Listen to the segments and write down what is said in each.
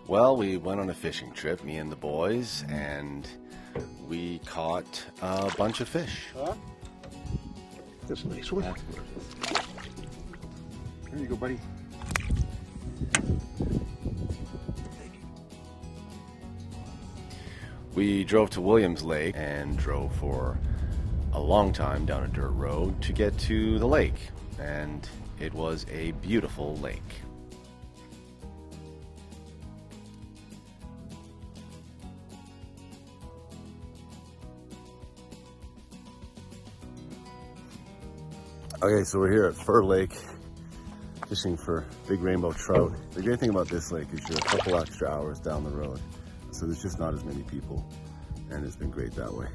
Well, we went on a fishing trip, me and the boys, and we caught a bunch of fish. Huh? That's a nice one. Here you go, buddy. We drove to Williams Lake and drove for a long time down a dirt road to get to the lake, and it was a beautiful lake. Okay, so we're here at Burr Lake fishing for big rainbow trout. The great thing about this lake is you're a couple extra hours down the road, so there's just not as many people, and it's been great that way.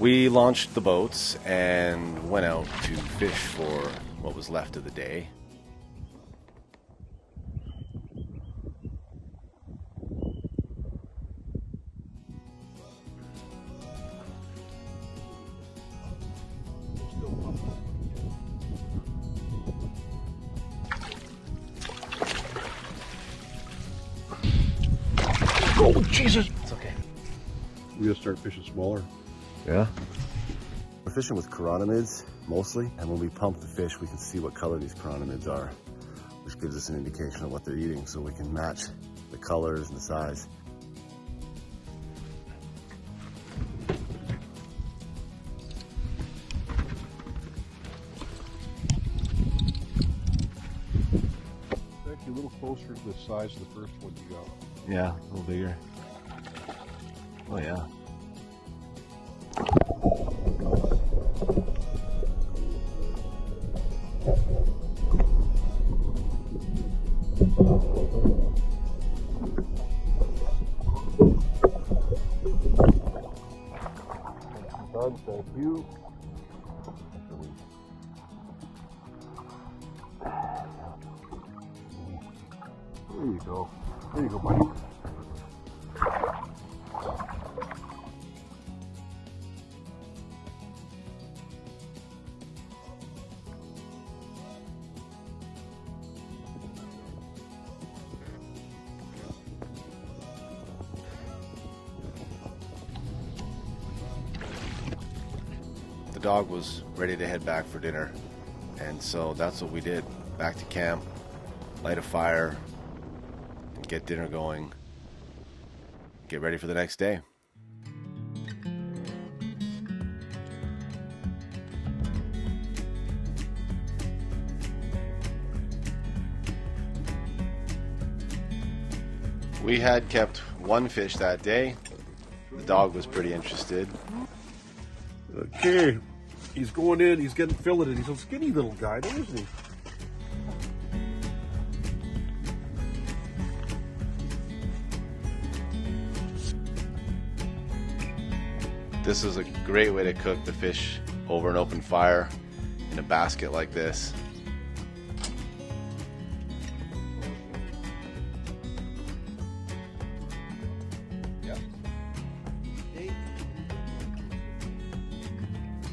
We launched the boats and went out to fish for what was left of the day. Oh, Jesus! It's okay. We gotta start fishing smaller. Yeah. We're fishing with chironomids mostly, and when we pump the fish, we can see what color these chironomids are, which gives us an indication of what they're eating, so we can match the colors and the size. Actually, a little closer to the size of the first one you got. Yeah, a little bigger. Oh yeah. Done, thank you. There you go. There you go, buddy. The dog was ready to head back for dinner, and so that's what we did. Back to camp, light a fire, and get dinner going, get ready for the next day. We had kept one fish that day. The dog was pretty interested. Okay, he's going in, he's getting filleted. He's a skinny little guy, isn't he? This is a great way to cook the fish over an open fire in a basket like this.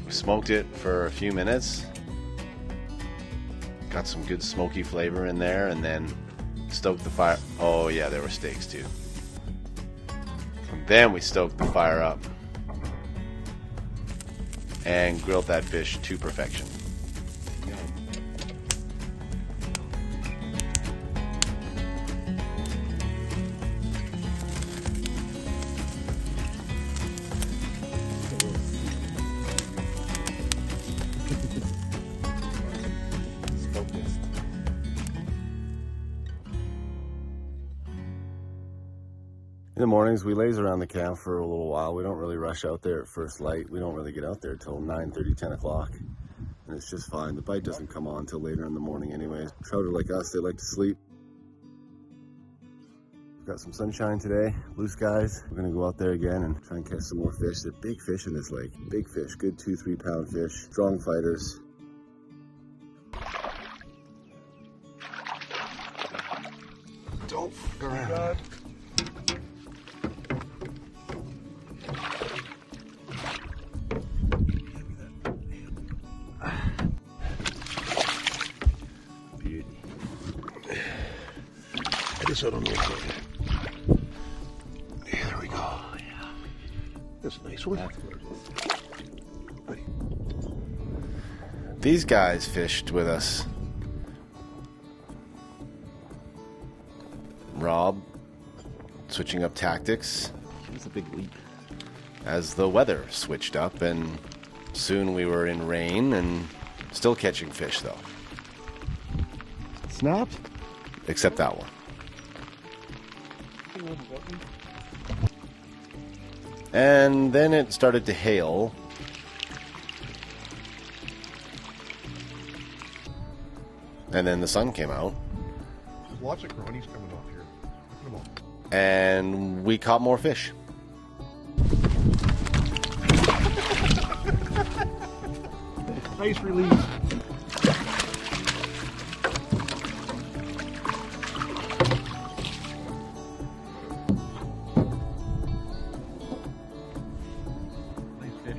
We smoked it for a few minutes, got some good smoky flavor in there, and then stoked the fire. Oh yeah, there were steaks too. And then we stoked the fire up and grilled that fish to perfection. In the mornings, we laze around the camp for a little while. We don't really rush out there at first light. We don't really get out there till 9:30, 10 o'clock. And it's just fine. The bite doesn't come on till later in the morning anyways. Trout are like us, they like to sleep. We've got some sunshine today, blue skies. We're gonna go out there again and try and catch some more fish. They're big fish in this lake. Big fish, good 2-3 pound fish. Strong fighters. Don't fuck around. this out on the inside. Yeah, there we go. Oh, yeah. That's a nice one. That's gorgeous. Buddy. These guys fished with us. Rob switching up tactics It's a big leap. as the weather switched up, and soon we were in rain and still catching fish though. Snapped? Except that one. And then it started to hail. And then the sun came out. There's lots of cronies coming off here. Come on. And we caught more fish. Nice release. Nice fish.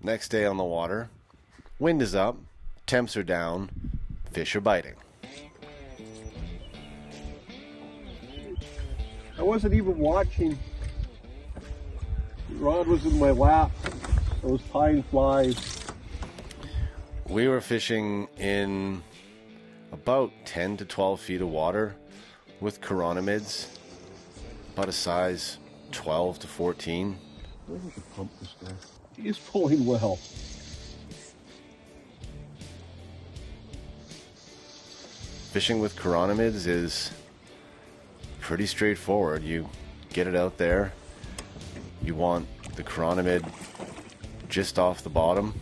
Next day on the water, wind is up, temps are down, fish are biting. I wasn't even watching. The rod was in my lap. Those pine flies. We were fishing in about 10 to 12 feet of water with chironomids, about a size 12 to 14. Where was the pump this guy? He is pulling well. Fishing with chironomids is pretty straightforward. You get it out there, you want the chironomid just off the bottom,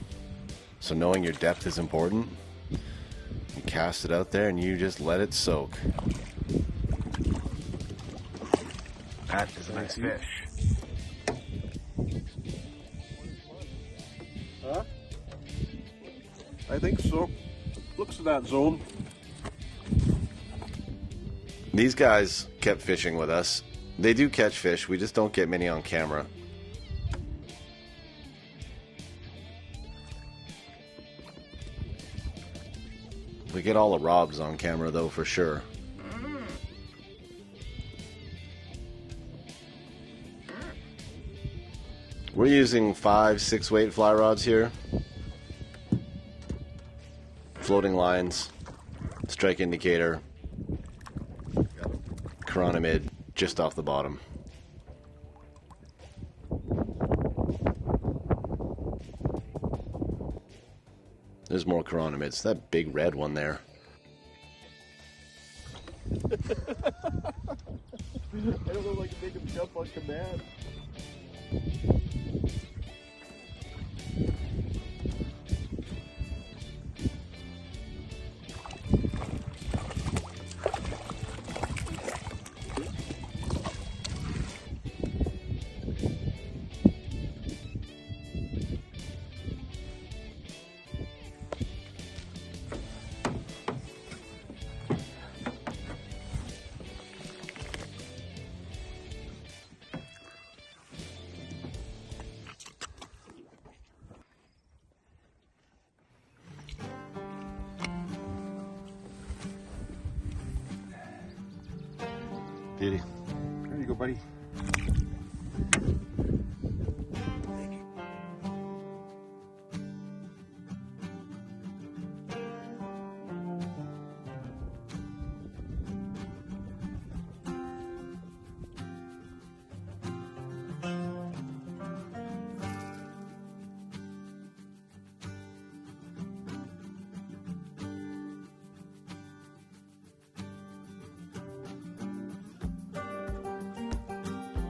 so knowing your depth is important. You cast it out there and you just let it soak. That is a nice fish. Huh? I think so. Looks in that zone. These guys kept fishing with us. They do catch fish, we just don't get many on camera. We get all the Robs on camera though, for sure. We're using 5-6 weight fly rods here. Floating lines, strike indicator, chironomid just off the bottom. There's more chironomids. That big red one there. I don't know if I can make him jump on command. Beauty. There you go, buddy.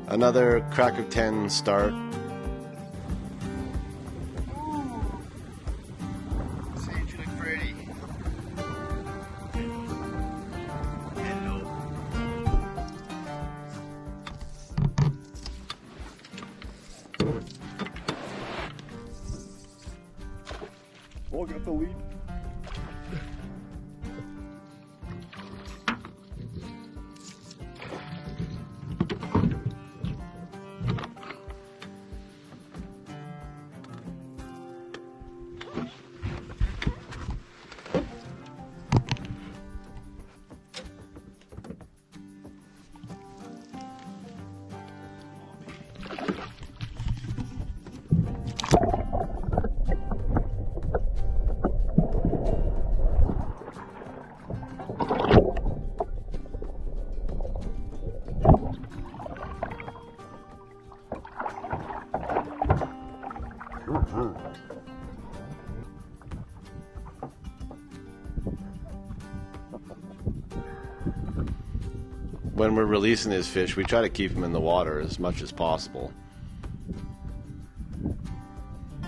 Another crack of 10 start. Sage, you look pretty. Hello. Oh, got the lead. When we're releasing these fish, we try to keep them in the water as much as possible.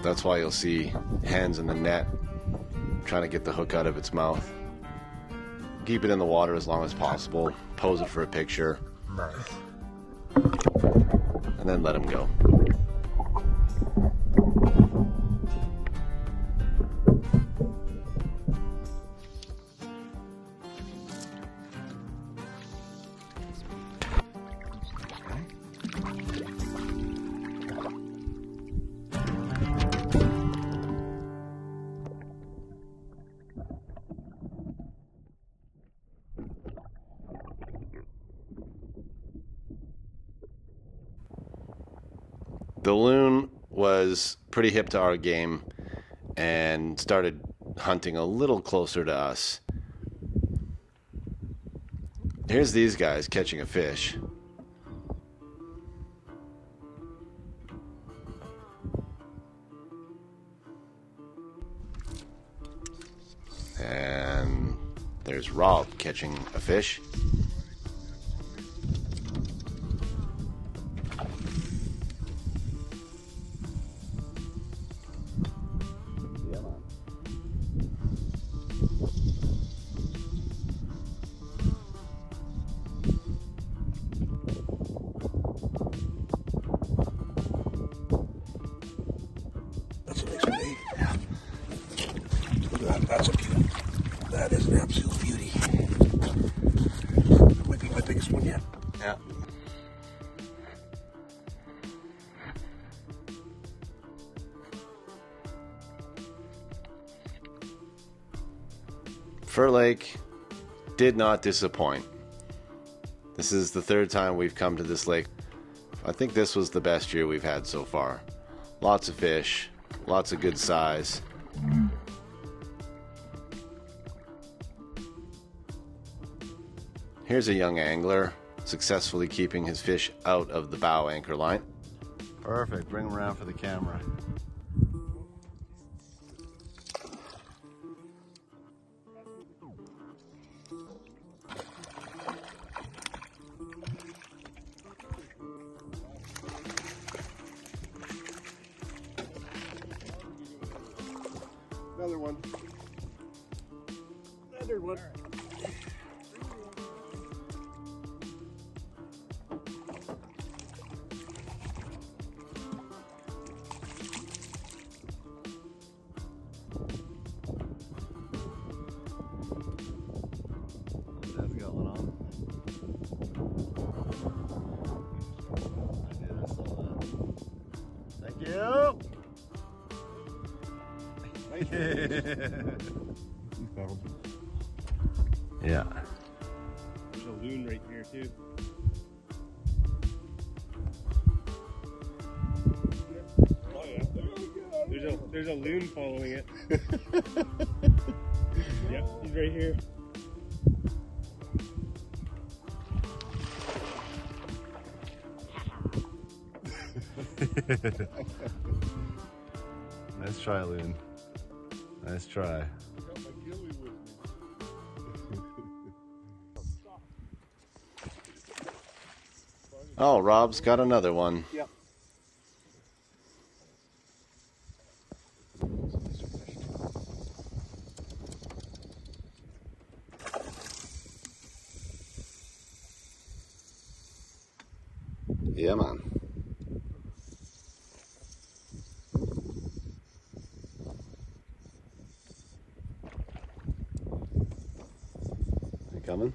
That's why you'll see hands in the net trying to get the hook out of its mouth. Keep it in the water as long as possible. Pose it for a picture. And then let them go. The loon was pretty hip to our game and started hunting a little closer to us. Here's these guys catching a fish. And there's Rob catching a fish. That's a beauty. That is an absolute beauty. That might be my biggest one yet. Yeah. Fur Lake did not disappoint. This is the third time we've come to this lake. I think this was the best year we've had so far. Lots of fish, lots of good size. Here's a young angler successfully keeping his fish out of the bow anchor line. Perfect, bring him around for the camera. Another one. Another one. That's going on. I saw that. Thank you. Yeah. There's a loon right here too. Oh yeah. There's a loon following it. Yep, he's right here. Nice try, loon. Nice try. Oh, Rob's got another one. Yep. Yeah, man. You coming?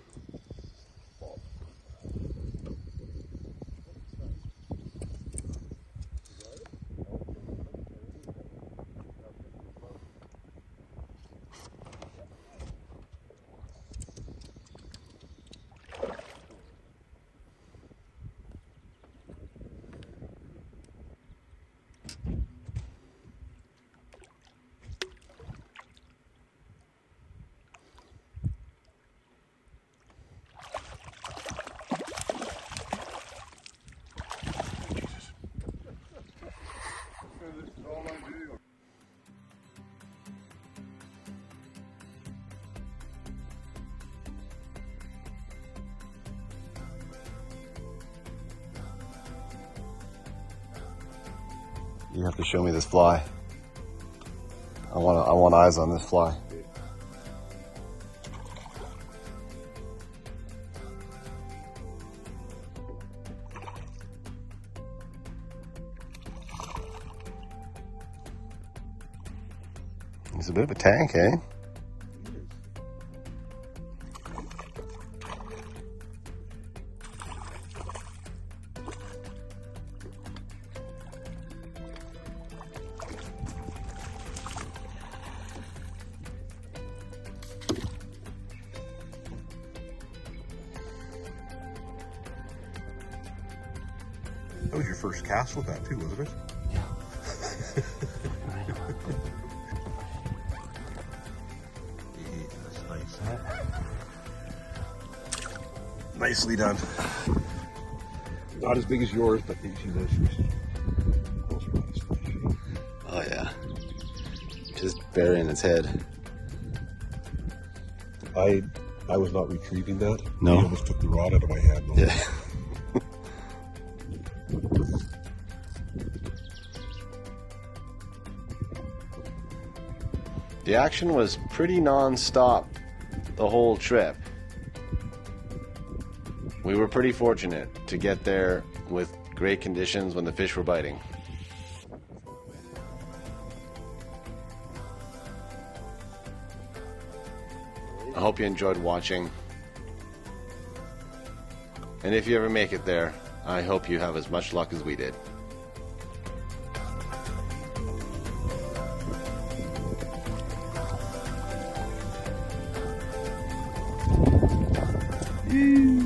You have to show me this fly. I want eyes on this fly. He's a bit of a tank, eh? That was your first cast with that too, wasn't it? Yeah. That's nice. Nicely done. Not as big as yours, but you see those fish. Oh yeah. Just burying its head. I was not retrieving that. No. He almost took the rod out of my hand. Yeah. The action was pretty non-stop the whole trip. We were pretty fortunate to get there with great conditions when the fish were biting. I hope you enjoyed watching. And if you ever make it there, I hope you have as much luck as we did. Eee.